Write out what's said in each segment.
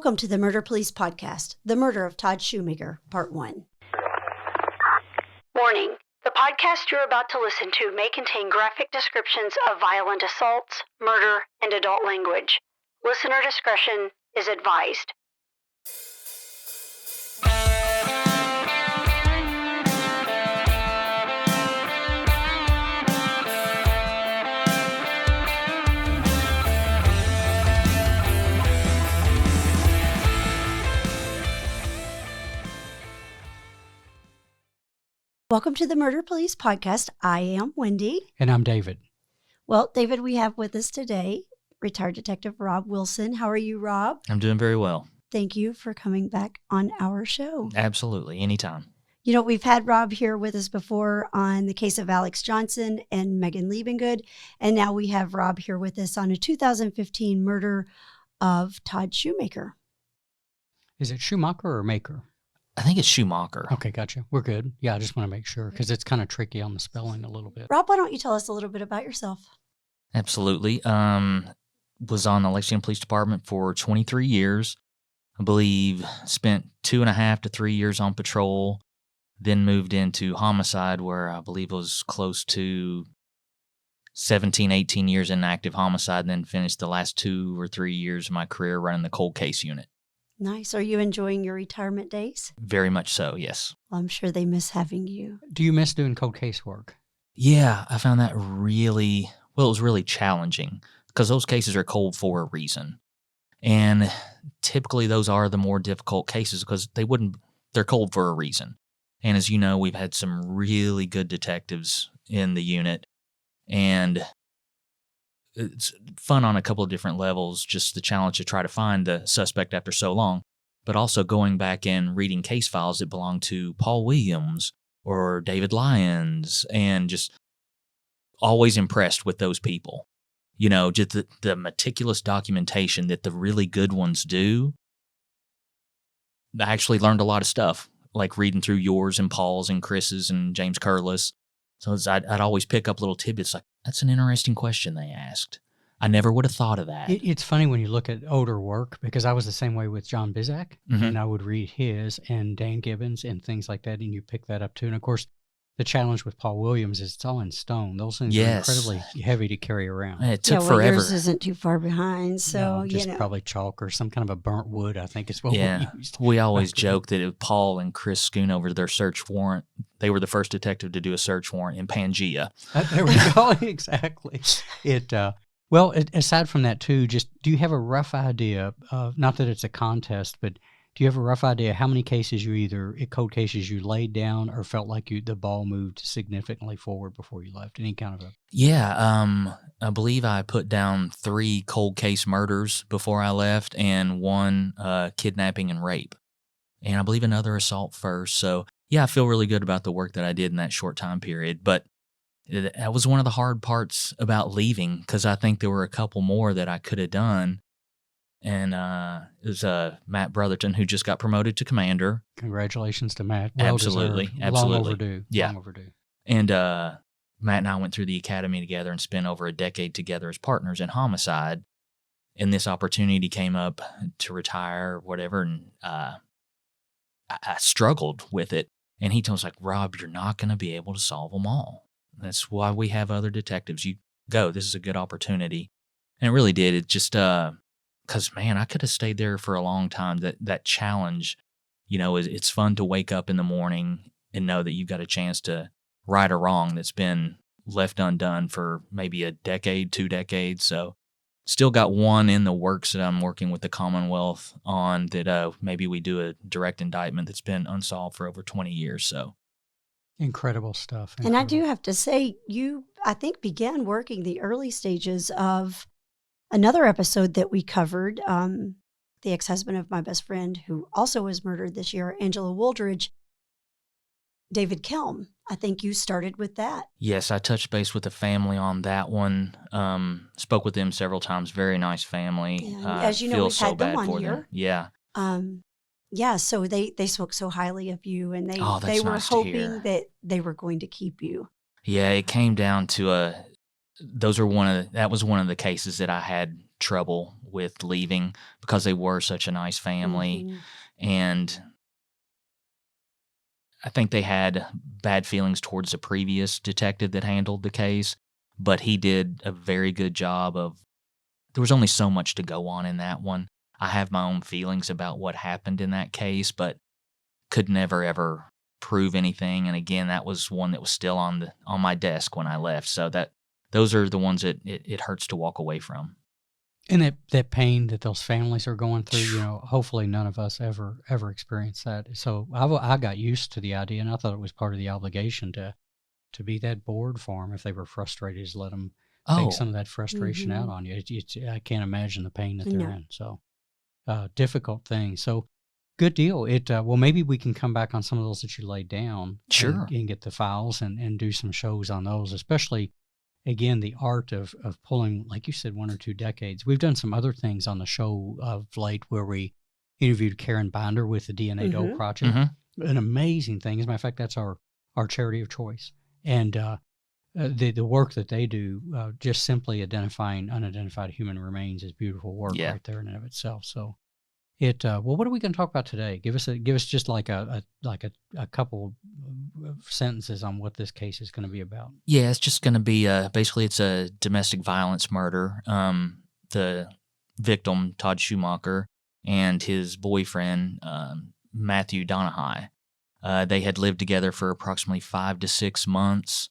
Welcome to the Murder Police Podcast, The Murder of Todd Schumacher, Part 1. Warning. The podcast you're about to listen to may contain graphic descriptions of violent assaults, murder, and adult language. Listener discretion is advised. Welcome to the Murder Police Podcast. I am Wendy. And I'm David. Well, David, we have with us today retired Detective Rob Wilson. How are you, Rob? I'm doing very well. Thank you for coming back on our show. Absolutely. Anytime. You know, we've had Rob here with us before on the case of Alex Johnson and Megan Liebengood, and now we have Rob here with us on a 2015 murder of Todd Schumacher. Is it Schumacher or Maker? I think it's Schumacher. Okay, gotcha. We're good. Yeah, I just want to make sure because it's kind of tricky on the spelling a little bit. Rob, why don't you tell us a little bit about yourself? Absolutely. Was on the Lexington Police Department for 23 years. I believe spent 2.5 to 3 years on patrol, then moved into homicide where I believe it was close to 17, 18 years in active homicide, and then finished the last 2 or 3 years of my career running the cold case unit. Nice. Are you enjoying your retirement days? Very much so, yes. Well, I'm sure they miss having you. Do you miss doing cold case work? Yeah, I found that it was really challenging because those cases are cold for a reason. And typically those are the more difficult cases because they're cold for a reason. And as you know, we've had some really good detectives in the unit, and it's fun on a couple of different levels, just the challenge to try to find the suspect after so long, but also going back and reading case files that belong to Paul Williams or David Lyons, and just always impressed with those people. You know, just the meticulous documentation that the really good ones do. I actually learned a lot of stuff, like reading through yours and Paul's and Chris's and James Curlis. So I'd always pick up little tidbits like, that's an interesting question they asked. I never would have thought of that. It's funny when you look at older work, because I was the same way with John Bizak, and I would read his and Dan Gibbons and things like that, and you pick that up too. And of course, the challenge with Paul Williams is it's all in stone. Those things are incredibly heavy to carry around. It took forever. Yours isn't too far behind, so no, just probably chalk or some kind of a burnt wood, I think is what we used. We always joke that Paul and Chris Schoonover, their search warrant, they were the first detective to do a search warrant in Pangea. There we go. Exactly. Well, aside from that too, just do you have a rough idea of, not that it's a contest, but do you have a rough idea how many cases cold cases you laid down or felt like the ball moved significantly forward before you left? Any kind of a... Yeah, I believe I put down 3 cold case murders before I left and 1 kidnapping and rape. And I believe another assault first. So yeah, I feel really good about the work that I did in that short time period. But that was one of the hard parts about leaving, because I think there were a couple more that I could have done. And it was Matt Brotherton, who just got promoted to commander. Congratulations to Matt. Absolutely. Long overdue. Yeah. Long overdue. And Matt and I went through the academy together and spent over a decade together as partners in homicide. And this opportunity came up to retire or whatever, and I struggled with it. And he told us, like, Rob, you're not going to be able to solve them all. That's why we have other detectives. You go. This is a good opportunity. And it really did. It just... because, man, I could have stayed there for a long time. That challenge, you know, it's fun to wake up in the morning and know that you've got a chance to right a wrong that's been left undone for maybe a decade, 2 decades. So still got one in the works that I'm working with the Commonwealth on that maybe we do a direct indictment that's been unsolved for over 20 years. So incredible stuff. And I do have to say, you, I think, began working the early stages of another episode that we covered, the ex-husband of my best friend, who also was murdered this year, Angela Wooldridge, David Kelm. I think you started with that. Yes, I touched base with the family on that one. Spoke with them several times. Very nice family. Yeah, as you know, we've had them on here. Yeah. Yeah, so they spoke so highly of you, and they were nice hoping that they were going to keep you. Yeah, it came down to that was one of the cases that I had trouble with leaving because they were such a nice family. Mhm. And I think they had bad feelings towards the previous detective that handled the case, but he did a very good job of. There was only so much to go on in that one. I have my own feelings about what happened in that case, but could never ever prove anything. And again, that was one that was still on my desk when I left. So those are the ones that it hurts to walk away from. And that pain that those families are going through, hopefully none of us ever experience that. So I got used to the idea, and I thought it was part of the obligation to be that board for them if they were frustrated, just let them take some of that frustration out on you. I can't imagine the pain that they're in. So difficult thing. So good deal. Well, maybe we can come back on some of those that you laid down. Sure. And get the files and do some shows on those, especially. Again, the art of pulling, like you said, 1 or 2 decades. We've done some other things on the show of late where we interviewed Karen Binder with the DNA Doe Project. An amazing thing. As a matter of fact, that's our charity of choice. And the work that they do, just simply identifying unidentified human remains, is beautiful work right there in and of itself. So well, what are we going to talk about today? Give us just like a couple of sentences on what this case is going to be about. Yeah, it's just going to be basically it's a domestic violence murder. The victim, Todd Schumacher, and his boyfriend, Matthew Donahue, they had lived together for approximately 5 to 6 months,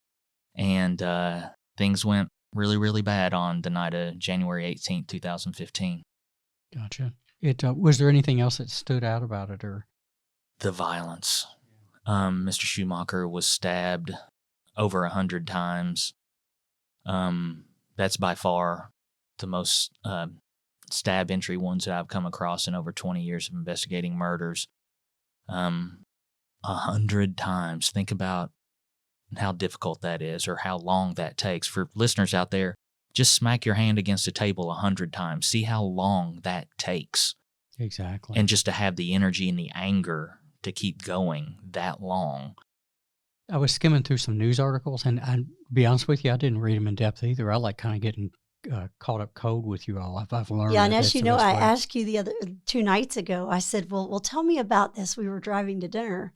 and things went really, really bad on the night of January 18th, 2015. Gotcha. Was there anything else that stood out about it, or the violence? Mr. Schumacher was stabbed over 100 times. That's by far the most stab entry wounds that I've come across in over 20 years of investigating murders. 100 times. Think about how difficult that is, or how long that takes. For listeners out there, just smack your hand against a table 100 times. See how long that takes. Exactly. And just to have the energy and the anger to keep going that long. I was skimming through some news articles, and I'll be honest with you, I didn't read them in depth either. I like kind of getting caught up cold with you all. I've learned. Yeah, and as you know, I asked you the other 2 nights ago. I said, "Well, tell me about this." We were driving to dinner,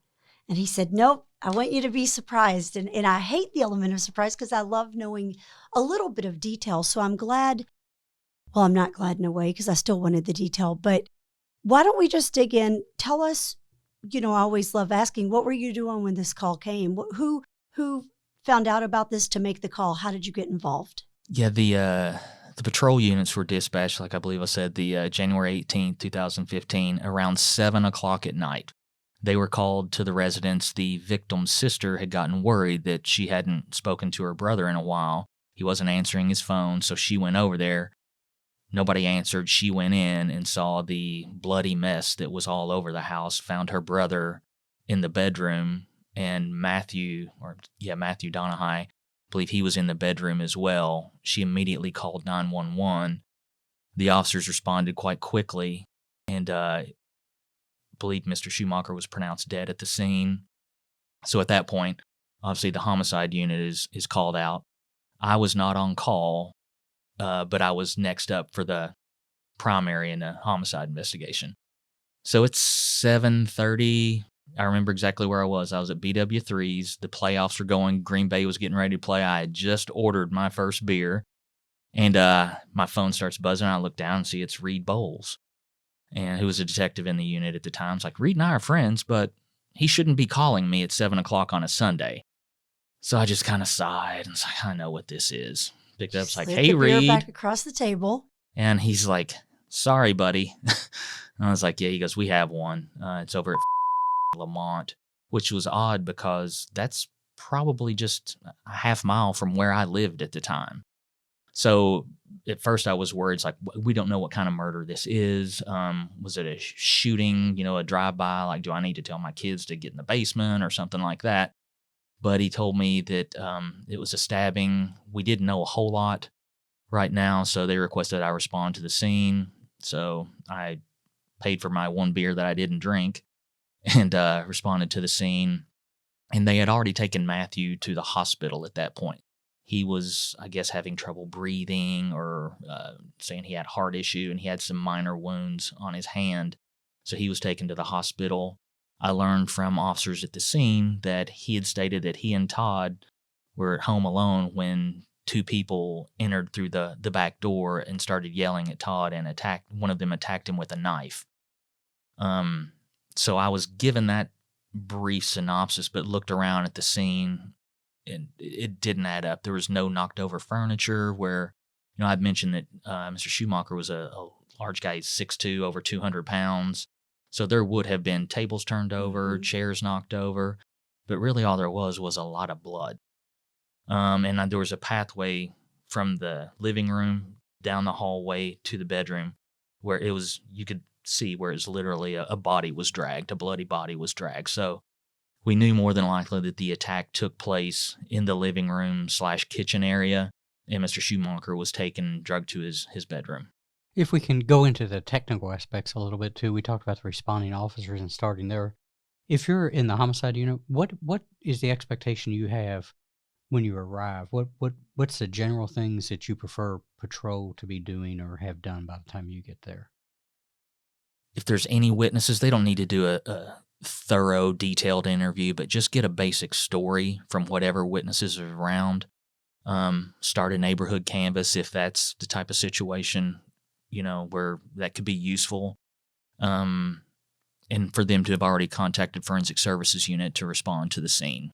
and he said, "Nope, I want you to be surprised." And I hate the element of surprise because I love knowing a little bit of detail. So I'm glad. Well, I'm not glad in a way because I still wanted the detail. But why don't we just dig in? Tell us. I always love asking, what were you doing when this call came? Who found out about this to make the call? How did you get involved? Yeah, the patrol units were dispatched, like I believe I said, the January 18th, 2015, around 7 o'clock at night. They were called to the residence. The victim's sister had gotten worried that she hadn't spoken to her brother in a while. He wasn't answering his phone, so she went over there. Nobody answered. She went in and saw the bloody mess that was all over the house, found her brother in the bedroom, and Matthew Donahue, I believe he was in the bedroom as well. She immediately called 911. The officers responded quite quickly, and believe Mr. Schumacher was pronounced dead at the scene. So at that point, obviously the homicide unit is called out. I was not on call, but I was next up for the primary in the homicide investigation. So it's 7:30. I remember exactly where I was. I was at BW3's. The playoffs were going. Green Bay was getting ready to play. I had just ordered my first beer, and my phone starts buzzing. I look down and see it's Reed Bowles, and who was a detective in the unit at the time. It's like, Reed and I are friends, but he shouldn't be calling me at 7 o'clock on a Sunday. So I just kind of sighed and was like, I know what this is. Picked up, it's like, hey, Reed. Back across the table. And he's like, sorry, buddy. And I was like, yeah. He goes, we have one. It's over at Lamont, which was odd because that's probably just a half mile from where I lived at the time. So at first I was worried. It's like, we don't know what kind of murder this is. Was it a shooting, a drive-by? Like, do I need to tell my kids to get in the basement or something like that? But he told me that it was a stabbing. We didn't know a whole lot right now, so they requested I respond to the scene. So I paid for my one beer that I didn't drink and responded to the scene. And they had already taken Matthew to the hospital at that point. he was, I guess, having trouble breathing or saying he had heart issue, and he had some minor wounds on his hand. So he was taken to the hospital. I learned from officers at the scene that he had stated that he and Todd were at home alone when two people entered through the back door and started yelling at Todd, and one of them attacked him with a knife. So I was given that brief synopsis, but looked around at the scene and it didn't add up. There was no knocked over furniture where, I'd mentioned that Mr. Schumacher was a large guy, 6'2", over 200 pounds. So there would have been tables turned over, chairs knocked over, but really all there was a lot of blood. And there was a pathway from the living room down the hallway to the bedroom where you could see where it's literally a body was dragged, a bloody body was dragged. So we knew more than likely that the attack took place in the living room / kitchen area, and Mr. Schumacher was taken and drugged to his bedroom. If we can go into the technical aspects a little bit too, we talked about the responding officers and starting there. If you're in the homicide unit, what is the expectation you have when you arrive? What's the general things that you prefer patrol to be doing or have done by the time you get there? If there's any witnesses, they don't need to do a thorough, detailed interview, but just get a basic story from whatever witnesses are around. Start a neighborhood canvass if that's the type of situation, where that could be useful. And for them to have already contacted Forensic Services Unit to respond to the scene.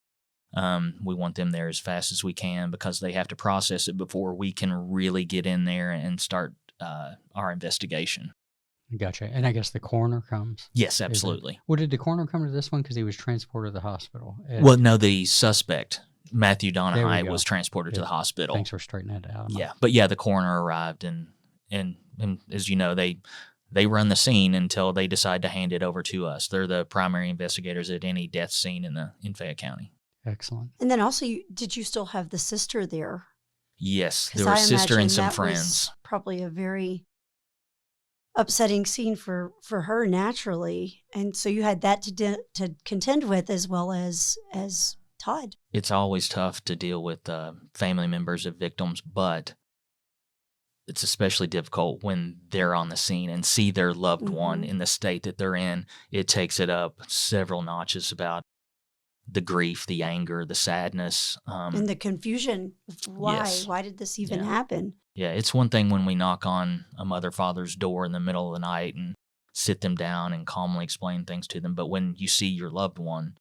We want them there as fast as we can because they have to process it before we can really get in there and start our investigation. Gotcha. And I guess the coroner comes? Yes, absolutely. Well, did the coroner come to this one because he was transported to the hospital? Well, no, the suspect, Matthew Donahue, was transported to the hospital. Thanks for straightening that out. Yeah, but the coroner arrived, and as you know, they run the scene until they decide to hand it over to us. They're the primary investigators at any death scene in Fayette County. Excellent. And then also, did you still have the sister there? Yes, there was a sister and some friends. Was probably a very upsetting scene for her naturally, and so you had that to contend with as well as Todd. It's always tough to deal with family members of victims, but it's especially difficult when they're on the scene and see their loved one in the state that they're in. It takes it up several notches about the grief, the anger, the sadness. And the confusion. Why? Yes. Why did this even happen? Yeah, it's one thing when we knock on a mother-father's door in the middle of the night and sit them down and calmly explain things to them. But when you see your loved one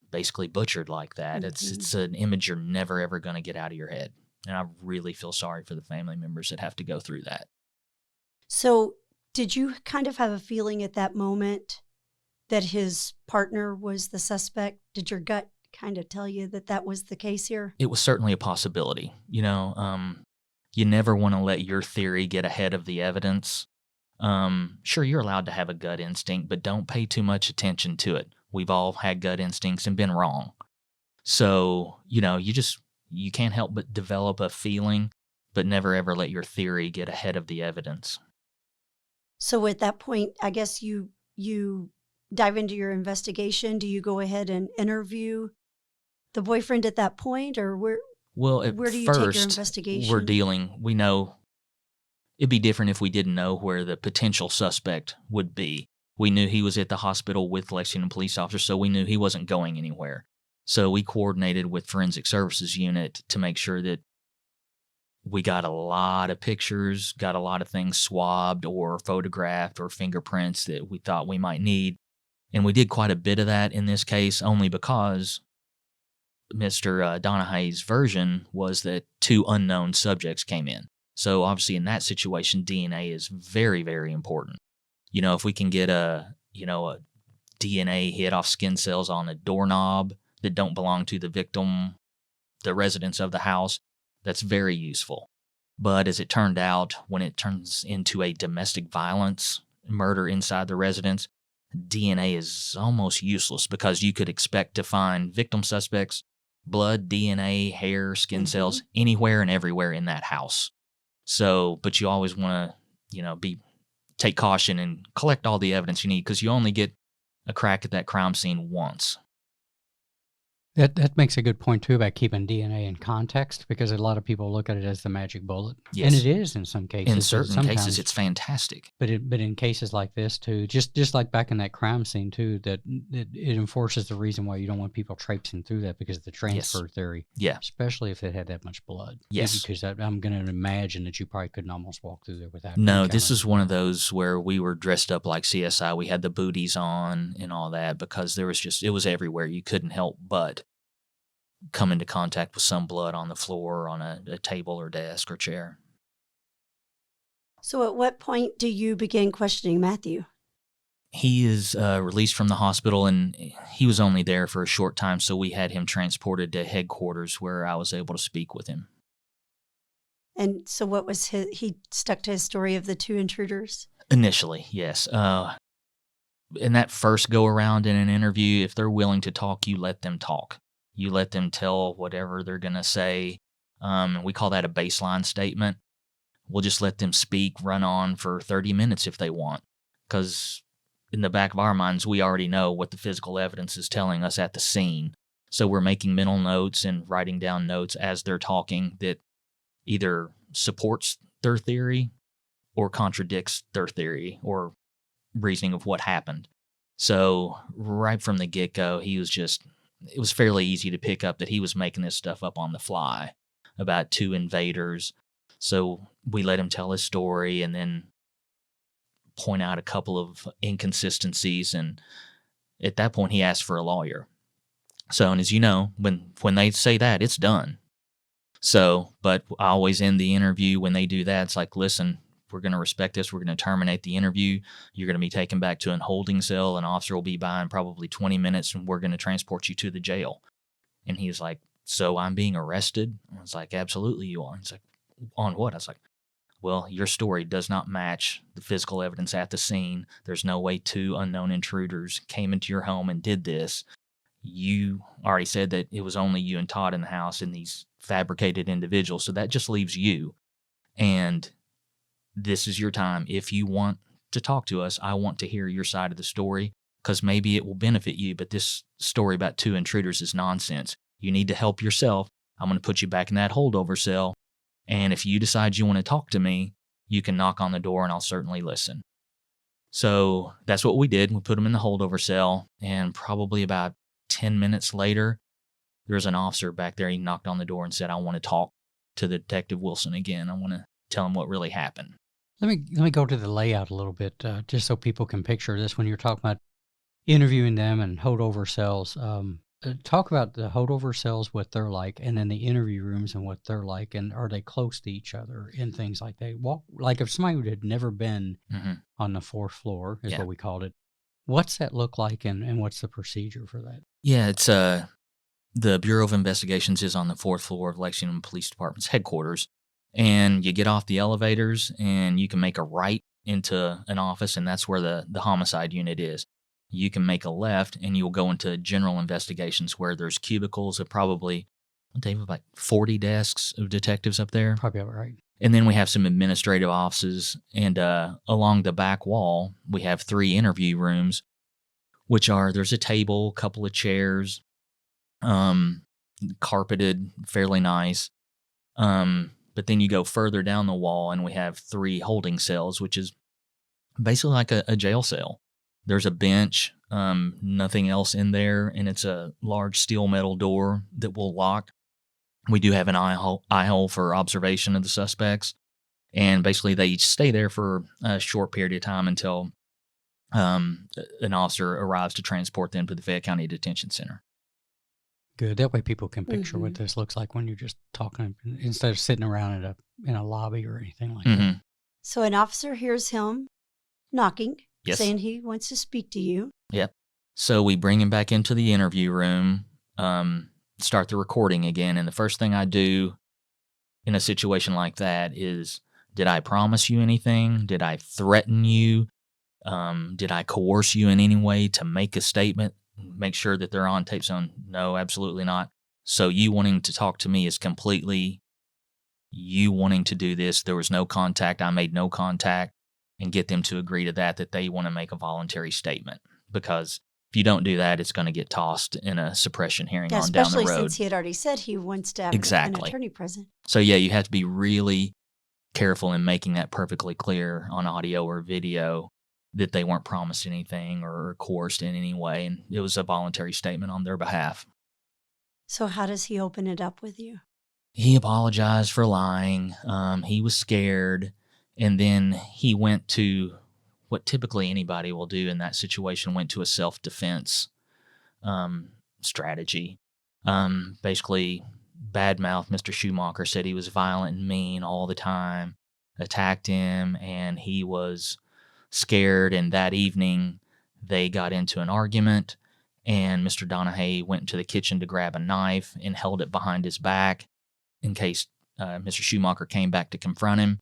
basically butchered like that, it's an image you're never, ever going to get out of your head. And I really feel sorry for the family members that have to go through that. So did you kind of have a feeling at that moment that his partner was the suspect? Did your gut kind of tell you that was the case here? It was certainly a possibility. You never want to let your theory get ahead of the evidence. Sure, you're allowed to have a gut instinct, but don't pay too much attention to it. We've all had gut instincts and been wrong. So, you can't help but develop a feeling, but never ever let your theory get ahead of the evidence. So at that point, I guess you dive into your investigation. Do you go ahead and interview the boyfriend at that point, or where do you take your investigation? We know it'd be different if we didn't know where the potential suspect would be. We knew he was at the hospital with Lexington police officers, so we knew he wasn't going anywhere. So we coordinated with Forensic Services Unit to make sure that we got a lot of pictures, got a lot of things swabbed or photographed or fingerprints that we thought we might need. And we did quite a bit of that in this case only because Mr. Donahue's version was that two unknown subjects came in. So obviously in that situation, DNA is very, very important. If we can get a DNA hit off skin cells on a doorknob that don't belong to the victim, the residents of the house, that's very useful. But as it turned out, when it turns into a domestic violence murder inside the residence, DNA is almost useless because you could expect to find victim suspects, blood, DNA, hair, skin cells, anywhere and everywhere in that house. So, but you always want to, take caution and collect all the evidence you need because you only get a crack at that crime scene once. That makes a good point too about keeping DNA in context, because a lot of people look at it as the magic bullet, Yes. and it is in some cases. In but certain sometimes, cases, it's fantastic. But in cases like this too, just like back in that crime scene too, that it enforces the reason why you don't want people traipsing through that, because of the transfer theory. Yeah. Especially if it had that much blood. Yes. Because I'm going to imagine that you probably couldn't almost walk through there without. No, this is one of those where we were dressed up like CSI. We had the booties on and all that, because it was everywhere. You couldn't help but come into contact with some blood on the floor or on a table or desk or chair. So at what point do you begin questioning Matthew? He is released from the hospital, and he was only there for a short time, so we had him transported to headquarters where I was able to speak with him. And so what was he stuck to his story of the 2 intruders? Initially, yes. In that first go-around in an interview, if they're willing to talk, you let them talk. You let them tell whatever they're going to say. We call that a baseline statement. We'll just let them speak, run on for 30 minutes if they want. Because in the back of our minds, we already know what the physical evidence is telling us at the scene. So we're making mental notes and writing down notes as they're talking that either supports their theory or contradicts their theory or reasoning of what happened. So right from the get-go, it was fairly easy to pick up that he was making this stuff up on the fly about 2 invaders. So we let him tell his story and then point out a couple of inconsistencies. And at that point, he asked for a lawyer. So, and as you know, when they say that, it's done. So, but I always end the interview when they do that. It's like, listen, we're going to respect this. We're going to terminate the interview. You're going to be taken back to a holding cell. An officer will be by in probably 20 minutes, and we're going to transport you to the jail. And he's like, so I'm being arrested? I was like, absolutely you are. He's like, on what? I was like, well, your story does not match the physical evidence at the scene. There's no way 2 unknown intruders came into your home and did this. You already said that it was only you and Todd in the house and these fabricated individuals. So that just leaves you. And this is your time. If you want to talk to us, I want to hear your side of the story, because maybe it will benefit you. But this story about 2 intruders is nonsense. You need to help yourself. I'm going to put you back in that holdover cell. And if you decide you want to talk to me, you can knock on the door and I'll certainly listen. So that's what we did. We put him in the holdover cell, and probably about 10 minutes later, there's an officer back there. He knocked on the door and said, I want to talk to the Detective Wilson again. I want to tell him what really happened. Let me go to the layout a little bit, just so people can picture this when you're talking about interviewing them and holdover cells. Talk about the holdover cells, what they're like, and then the interview rooms and what they're like, and are they close to each other and things like that. Like if somebody had never been on the 4th floor, is what we called it, what's that look like, and what's the procedure for that? Yeah, it's the Bureau of Investigations is on the 4th floor of Lexington Police Department's headquarters, and you get off the elevators and you can make a right into an office, and that's where the homicide unit is. You can make a left and you'll go into general investigations where there's cubicles of probably, David, like 40 desks of detectives up there. Probably about right. And then we have some administrative offices, and along the back wall, we have 3 interview rooms, which are, there's a table, a couple of chairs, carpeted, fairly nice. But then you go further down the wall and we have 3 holding cells, which is basically like a jail cell. There's a bench, nothing else in there, and it's a large steel metal door that will lock. We do have an eye hole for observation of the suspects, and basically they each stay there for a short period of time until an officer arrives to transport them to the Fayette County Detention Center. Good. That way people can picture what this looks like when you're just talking, instead of sitting around in a lobby or anything like that. So an officer hears him knocking, saying he wants to speak to you. Yep. So we bring him back into the interview room, start the recording again, and the first thing I do in a situation like that is, did I promise you anything? Did I threaten you? Did I coerce you in any way to make a statement? Make sure that they're on tape zone. No, absolutely not. So you wanting to talk to me is completely you wanting to do this. There was no contact. I made no contact, and get them to agree to that they want to make a voluntary statement, because If you don't do that, it's going to get tossed in a suppression hearing Yeah, on down the especially road. since he had already said he wants to have an Exactly. attorney present. So yeah, you have to be really careful in making that perfectly clear on audio or video that they weren't promised anything or coerced in any way, and it was a voluntary statement on their behalf. So how does he open it up with you? He apologized for lying. He was scared, and then he went to what typically anybody will do in that situation, went to a self-defense strategy. Basically, badmouth Mr. Schumacher, said he was violent and mean all the time, attacked him, and he was scared. And that evening, they got into an argument, and Mr. Donahue went into the kitchen to grab a knife and held it behind his back in case Mr. Schumacher came back to confront him.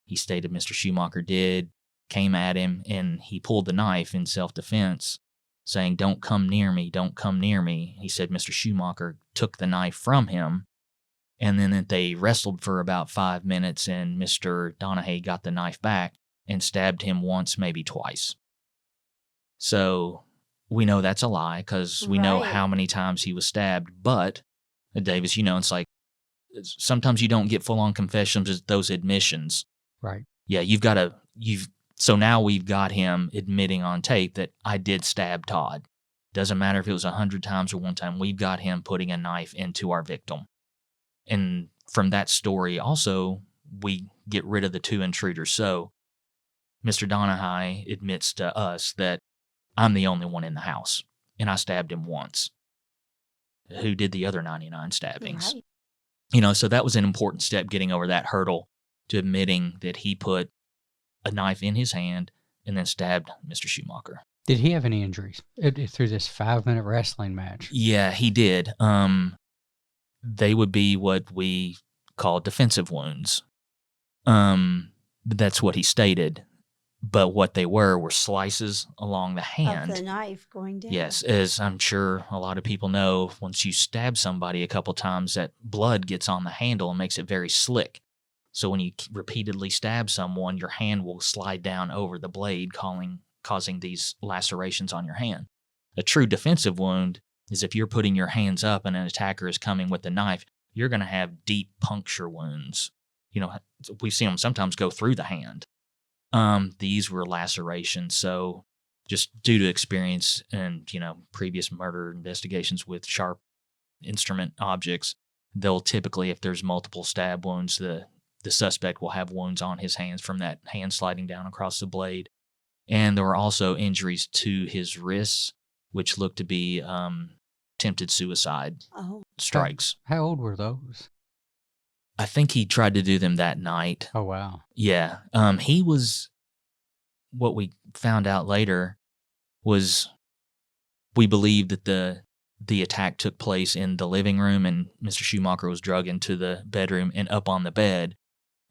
He stated Mr. Schumacher came at him, and he pulled the knife in self-defense, saying, "Don't come near me, don't come near me." He said Mr. Schumacher took the knife from him, and then they wrestled for about 5 minutes, and Mr. Donahue got the knife back and stabbed him once, maybe twice. So we know that's a lie because we know Right. how many times he was stabbed. But, Davis, it's like sometimes you don't get full-on confessions, those admissions. Right. Yeah, so now we've got him admitting on tape that I did stab Todd. Doesn't matter if it was 100 times or one time. We've got him putting a knife into our victim. And from that story, also, we get rid of the two intruders. So Mr. Donahue admits to us that I'm the only one in the house, and I stabbed him once. Who did the other 99 stabbings? Right. So that was an important step, getting over that hurdle to admitting that he put a knife in his hand and then stabbed Mr. Schumacher. Did he have any injuries through this 5-minute wrestling match? Yeah, he did. They would be what we call defensive wounds. That's what he stated. But what they were slices along the hand. Of the knife going down. Yes, as I'm sure a lot of people know, once you stab somebody a couple times, that blood gets on the handle and makes it very slick. So when you repeatedly stab someone, your hand will slide down over the blade, causing these lacerations on your hand. A true defensive wound is if you're putting your hands up and an attacker is coming with a knife, you're going to have deep puncture wounds. We see them sometimes go through the hand. These were lacerations. So just due to experience and, previous murder investigations with sharp instrument objects, they'll typically, if there's multiple stab wounds, the suspect will have wounds on his hands from that hand sliding down across the blade. And there were also injuries to his wrists, which looked to be attempted suicide strikes. How old were those? I think he tried to do them that night. Oh, wow. Yeah. He was, what we found out later was, we believe that the attack took place in the living room, and Mr. Schumacher was drugged into the bedroom and up on the bed,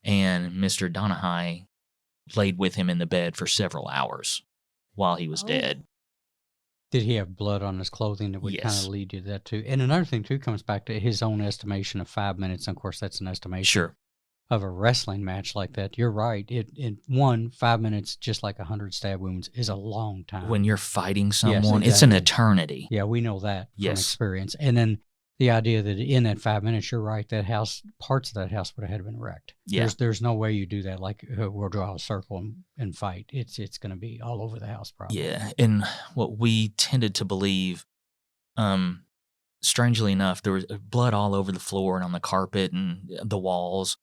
and Mr. Donahue laid with him in the bed for several hours while he was dead. Did he have blood on his clothing that would kind Yes. of lead you to that too? And another thing too comes back to his own estimation of 5 minutes. And of course, that's an estimation Sure. of a wrestling match like that. You're right. In 5 minutes, just like 100 stab wounds, is a long time. When you're fighting someone, it's exactly. an eternity. Yeah, we know that from Yes. experience. And then the idea that in that 5 minutes, you're right, that house, parts of that house would have had been wrecked. Yeah. There's no way you do that. Like we'll draw a circle and fight. It's going to be all over the house probably. Yeah. And what we tended to believe, strangely enough, there was blood all over the floor and on the carpet and the walls.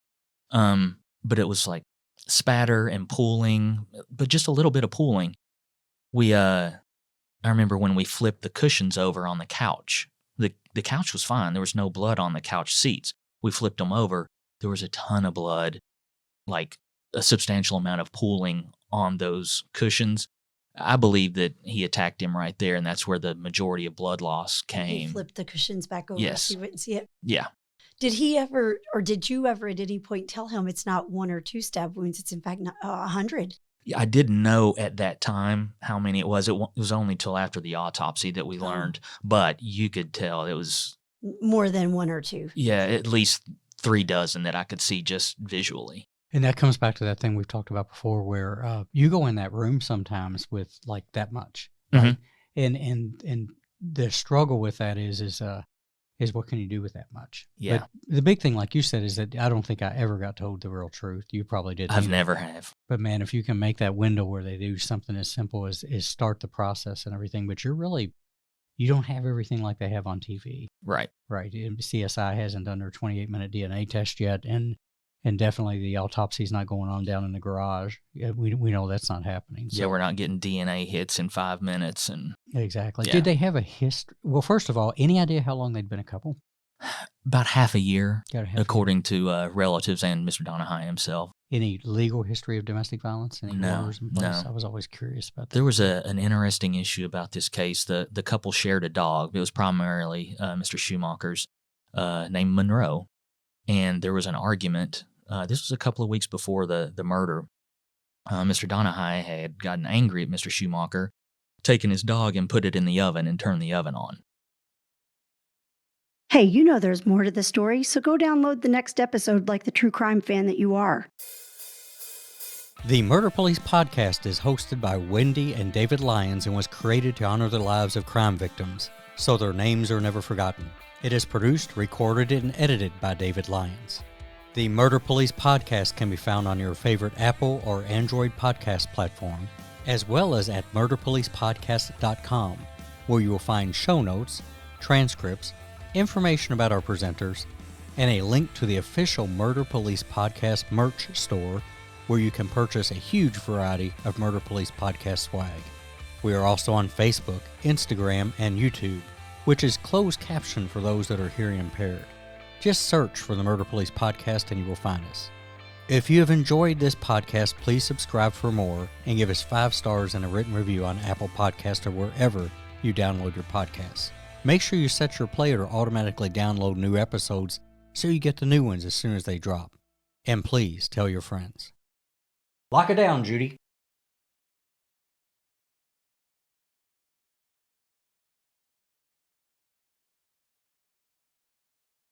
But it was like spatter and pooling, but just a little bit of pooling. I remember when we flipped the cushions over on the couch. The couch was fine. There was no blood on the couch seats. We flipped them over. There was a ton of blood, like a substantial amount of pooling on those cushions. I believe that he attacked him right there, and that's where the majority of blood loss He came. flipped the cushions back over Yes. so you wouldn't see it. Yeah. Did he ever, or did you ever at any point tell him it's not 1 or 2 stab wounds? It's in fact 100. I didn't know at that time how many it was. It was only till after the autopsy that we learned, but you could tell it was More than 1 or 2. at least 3 dozen that I could see just visually. And that comes back to that thing we've talked about before where you go in that room sometimes with like that much. Right? And the struggle with that is what can you do with that much? Yeah. But the big thing, like you said, is that I don't think I ever got told the real truth. You probably didn't. I've either. never have. But man, if you can make that window where they do something as simple as start the process and everything, but you don't have everything like they have on TV. Right. Right. CSI hasn't done their 28-minute DNA test yet, and definitely the autopsy's not going on down in the garage. We know that's not happening. Yeah, we're not getting DNA hits in 5 minutes. And Exactly. Yeah. Did they have a history? Well, first of all, any idea how long they'd been a couple? about half a year, Got a half a according to relatives and Mr. Donahue himself. Any legal history of domestic violence? Any No, orders in place? no. I was always curious about that. There was an interesting issue about this case. The couple shared a dog. It was primarily Mr. Schumacher's, named Monroe. And there was an argument. This was a couple of weeks before the murder. Mr. Donahue had gotten angry at Mr. Schumacher, taken his dog and put it in the oven and turned the oven on. Hey, you know there's more to the story, so go download the next episode like the true crime fan that you are. The Murder Police podcast is hosted by Wendy and David Lyons and was created to honor the lives of crime victims, so their names are never forgotten. It is produced, recorded, and edited by David Lyons. The Murder Police podcast can be found on your favorite Apple or Android podcast platform, as well as at murderpolicepodcast.com, where you will find show notes, transcripts, information about our presenters, and a link to the official Murder Police Podcast merch store, where you can purchase a huge variety of Murder Police Podcast swag. We are also on Facebook, Instagram, and YouTube, which is closed caption for those that are hearing impaired. Just search for the Murder Police Podcast and you will find us. If you have enjoyed this podcast, please subscribe for more and give us 5 stars and a written review on Apple Podcasts or wherever you download your podcasts. Make sure you set your player to automatically download new episodes so you get the new ones as soon as they drop. And please tell your friends. Lock it down, Judy.